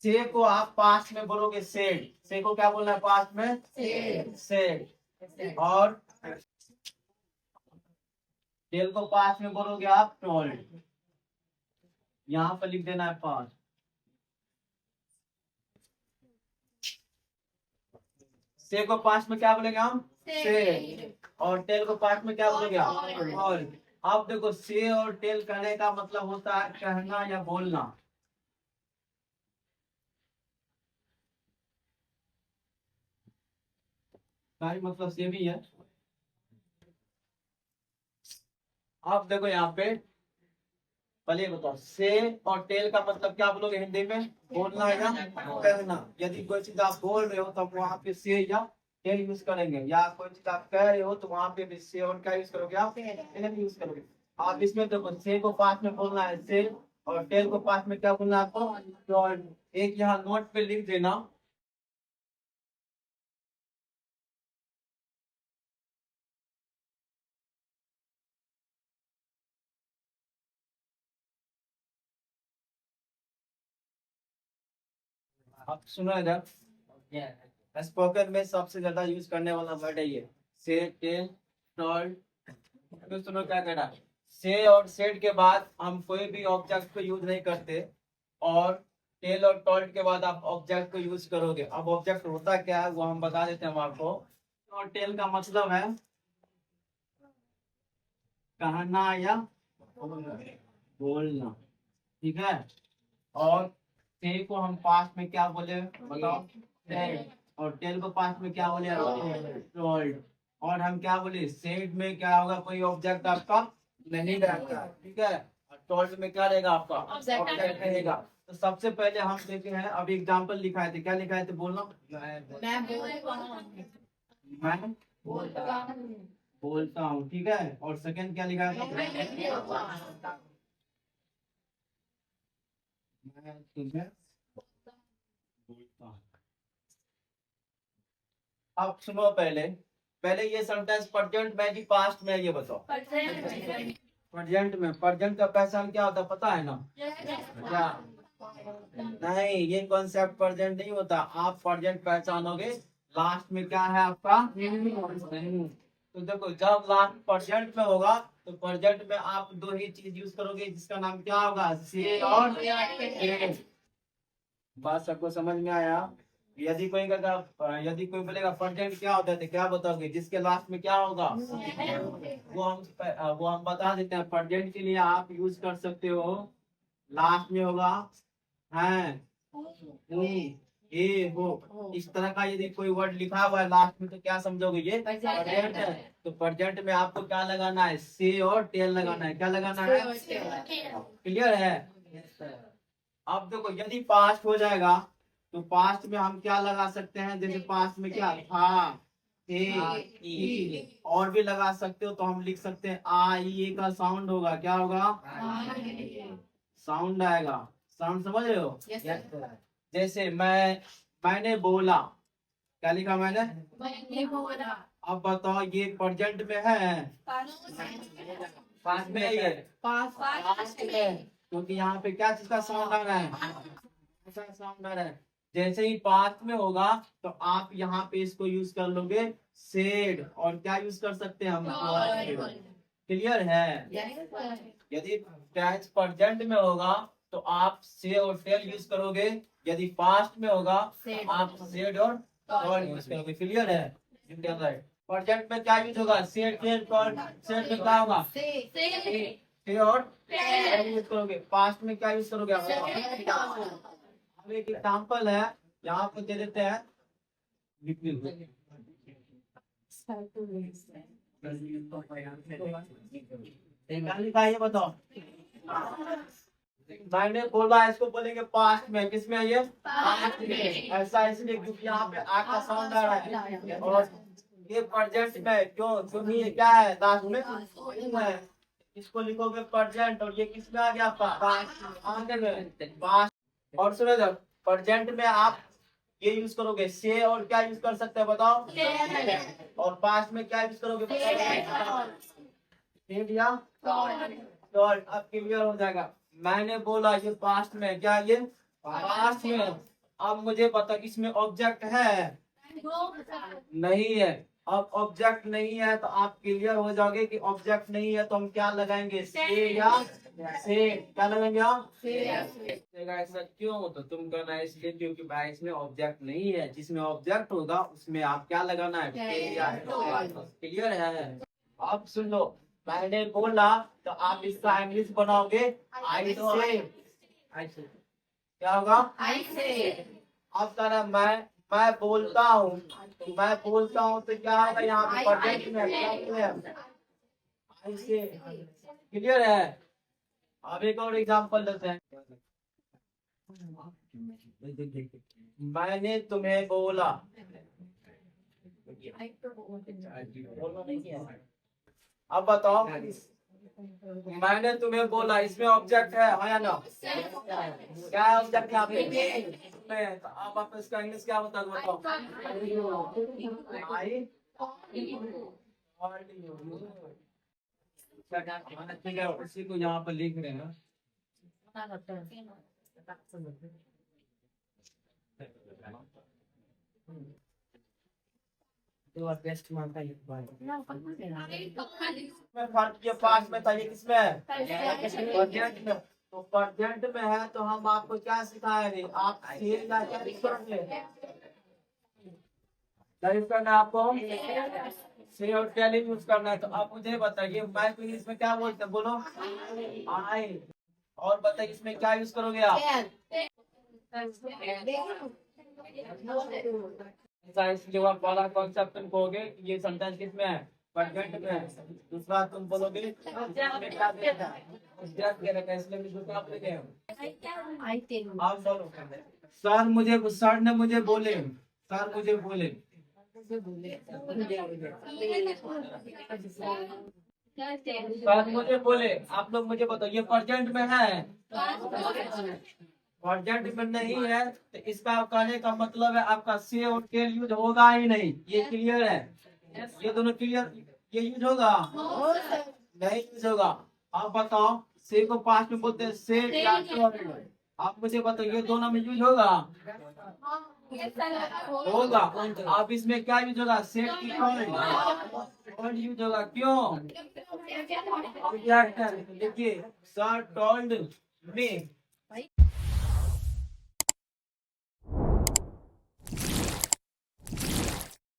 से को आप पास्ट में बोलोगे सेड, से को क्या बोलना है पास्ट में? सेड। और टेल को पास्ट में बोलोगे आप टोल्ड। यहाँ पर लिख देना है पास्ट। से को पास्ट में क्या बोलेंगे हम? से। और टेल को पास्ट में क्या बोलोगे आप? और अब देखो से और टेल कहने का मतलब होता है कहना या बोलना। मतलब से भी है। अब देखो यहाँ पे पहले बताओ से और टेल का मतलब क्या बोलोगे हिंदी में? बोलना है या कहना। यदि कोई चीज आप बोल रहे हो तो वहां पे से या टेल यूज करेंगे, या कोई चीज आप कह रहे हो तो वहां पे भी से और क्या यूज करोगे आप? टेल यूज करोगे। आप इसमें देखो से को पास में बोलना है से, और टेल को पास में क्या बोलना है आपको? तो एक यहाँ नोट पे लिख देना। आप सुनो इधर, स्पोकन में सबसे ज्यादा यूज करने वाला वर्ड है ये से, टेल, टॉल्ड। तो सुनो क्या कह रहा है। से और सेड के बाद हम कोई भी ऑब्जेक्ट को यूज नहीं करते, और टेल और टॉल्ड के बाद आप ऑब्जेक्ट को यूज करोगे। अब ऑब्जेक्ट होता क्या है वो हम बता देते हैं हम आपको। और टेल का मतलब है कहना या बोलना, ठीक है। और से को हम पास्ट में क्या बोले बताओ? सेड। और टेल को पास्ट में क्या बोले? टोल्ड। और हम क्या बोले? सेड में क्या होगा? कोई ऑब्जेक्ट आपका नहीं रहेगा, ठीक है। और टोल्ड में क्या रहेगा आपका? ऑब्जेक्ट रहेगा। तो सबसे पहले हम देखे हैं, अभी एग्जांपल लिखाए थे, क्या लिखाए थे बोलना? मैं बोलता हूँ, ठीक है। और सेकंड क्या लिखा है? मैं तुम्हें बोलता हूँ। अब सुनो पहले, पहले ये सेंटेंस प्रेजेंट में कि पास्ट में, ये बताओ। प्रेजेंट में। प्रेजेंट का पहचान क्या होता है पता है ना? क्या? नहीं, ये कॉन्सेप्ट प्रेजेंट नहीं होता। आप प्रेजेंट पहचानोगे लास्ट में क्या है आपका? नहीं। तो देखो जब लास्ट प्रेजेंट में होगा तो प्रेजेंट में आप दो ही चीज यूज करोगे, जिसका नाम क्या होगा? से और टेल। बात सबको समझ में आया? यदि कोई बोलेगा प्रेजेंट क्या होता है तो क्या बताओगे? जिसके लास्ट में क्या होगा? वो हम बता देते हैं। प्रेजेंट के लिए आप यूज कर सकते हो, लास्ट में होगा है ए हो। इस तरह का यदि कोई वर्ड लिखा हुआ है लास्ट में तो क्या समझोगे? ये प्रेजेंट है। तो प्रेजेंट में आपको क्या लगाना है? से और टेल लगाना है। क्या लगाना है? क्लियर है? अब देखो यदि पास्ट हो जाएगा तो पास्ट में हम क्या लगा सकते हैं? जैसे पास्ट में क्या था, थे, ई, और भी लगा सकते हो। तो हम लिख सकते हैं आ ई ए का साउंड होगा, क्या होगा? साउंड आएगा। साउंड समझ रहे हो? जैसे मैंने बोला, क्या लिखा मैंने? अब बताओ ये प्रेजेंट में है? पास्ट में है? पास्ट में। क्योंकि यहाँ पे क्या चीज का साउंड आ रहा है? ऐसा साउंड आ रहा है। जैसे ही पास्ट में होगा तो आप यहाँ पे इसको यूज कर लोगे सेड, और क्या यूज कर सकते हैं हम? क्लियर है? यदि टेंस प्रेजेंट में होगा तो आप से और टेल यूज करोगे। यदि पास्ट में होगा तो आप सेड और टॉल्ड यूज करोगे। क्लियर है? प्रेजेंट में क्या यूज होगा? Said, tell, told. सेड में क्या होगा? से और टेल यूज करोगे। पास्ट में क्या यूज करोगे आप? अब एक एग्जाम्पल है, यहाँ पे दे देते हैं। क्या लिखा है ये बताओ? मैंने बोला, इसको बोलेंगे पास्ट में। किसमें है ये? पास्ट में। ऐसा इसलिए क्योंकि यहाँ पे आ का साउंड आ रहा है, और ये प्रेजेंट में। क्योंकि ये क्या है? लास्ट में है। इसको लिखोगे प्रेजेंट, और ये किसमें आ गया आपका? पास्ट। और सुनो इधर, प्रेजेंट में आप ये यूज करोगे से, और क्या यूज कर सकते हैं बताओ? और पास्ट में क्या यूज करोगे? टॉल्ड। अब क्लियर हो जाएगा। मैंने बोला ये पास्ट में, क्या ये पास्ट में। अब मुझे बता इसमें ऑब्जेक्ट है नहीं है। अब ऑब्जेक्ट नहीं है तो आप क्लियर हो जाओगे कि ऑब्जेक्ट नहीं है तो हम क्या लगाएंगे, से या से। क्या लगाएंगे आप, ऐसा क्यों, तो तुम कहना है इसलिए क्योंकि भाई इसमें ऑब्जेक्ट नहीं है। जिसमें ऑब्जेक्ट होगा उसमें आप क्या लगाना है, से या क्लियर है। अब सुन लो, मैंने बोला तो आप इसका इंग्लिश बनाओगे आई से। क्या होगा, अब कहना मैं बोलता हूँ, मैं बोलता हूँ तो क्या होगा यहाँ पे प्रेजेंट में आई से। क्लियर है। अब एक और एग्जांपल लेते हैं। मैंने तुम्हें बोला, अब बताओ मैंने तुम्हें बोला, इसमें ऑब्जेक्ट है हाँ या ना, क्या है ऑब्जेक्ट यहाँ पे। तो अब आप इसका इंग्लिश क्या बता दो, बताओ। आई ठीक है, उसी को यहाँ पर लिख रहे हैं। में फर्क ये पास में था, ये किसमें, प्रेजेंट में। तो प्रेजेंट में है तो हम आपको क्या सिखाएंगे, आप से का क्या यूज करना है आपको, से और क्या यूज करना है। तो आप मुझे बताइए मैं तो इसमें क्या बोलते हैं, बोलो आई। और बताइए इसमें क्या यूज करोगे आप, साइंस जो आप वाला कॉन्सेप्ट तुम कहोगे ये सेंटेंस किसमें है, प्रेजेंट में है। दूसरा तुम बोलोगे आप बोलो सर ने मुझे बोले, सर मुझे बोले। सर मुझे बोले, आप लोग मुझे बताओ ये प्रेजेंट में है, प्रेजेंट में नहीं है तो इसका कहने का मतलब है आपका से और के यूज होगा ही नहीं। ये क्लियर है, ये दोनों क्लियर, ये यूज होगा नहीं यूज होगा। आप बताओ से को पास्ट में बोलते हैं से या टर्न। आप मुझे बताओ ये दोनों में यूज होगा होगा। आप इसमें क्या यूज होगा, सेट की टर्न यूज होगा। क्यों, देखिए सर टोल्ड मी।